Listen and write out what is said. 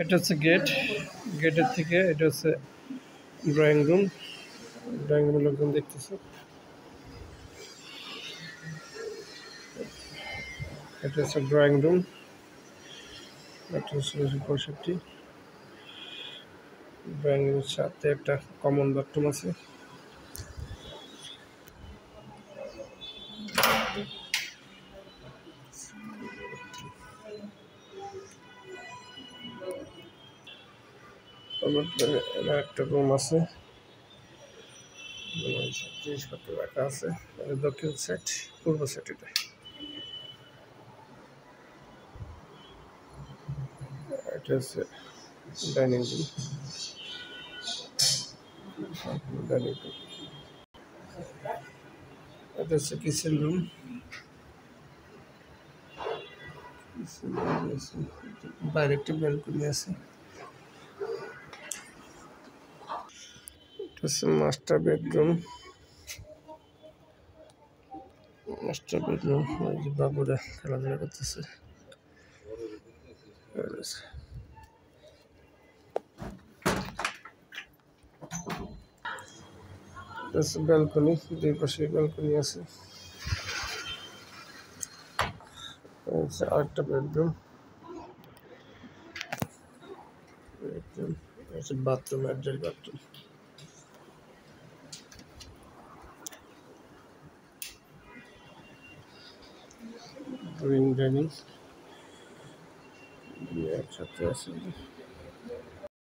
এটা হচ্ছে গেট, গেটের থেকে এটা হচ্ছে ড্রয়িং রুম। ড্রয়িং রুমের লোকজন দেখতেছে। এটা হচ্ছে ড্রয়িং রুম, ১৮৬৫। ড্রয়িং রুমের সাথে একটা কমন বাথরুম আছে। একটা রুম আছে, সব জিনিসপত্র রাখা আছে। দক্ষিণ সাইড, পূর্ব সাইড। এটা হচ্ছে ডাইনিং রুম। ডাইনিং রুম, এটা হচ্ছে কিচেন রুম। বাইরে একটি ব্যালকনি আছে। এটা হচ্ছে মাস্টার বেডরুম। মাস্টার বেডরুম, ওই যে বাবুরা খেলাধুলা করতেছে। ব্যালকনি, দুই পাশে ব্যালকনি আছে। আরেকটা bedroom, bathroom, attach bathroom. Dining একসাথে আছে।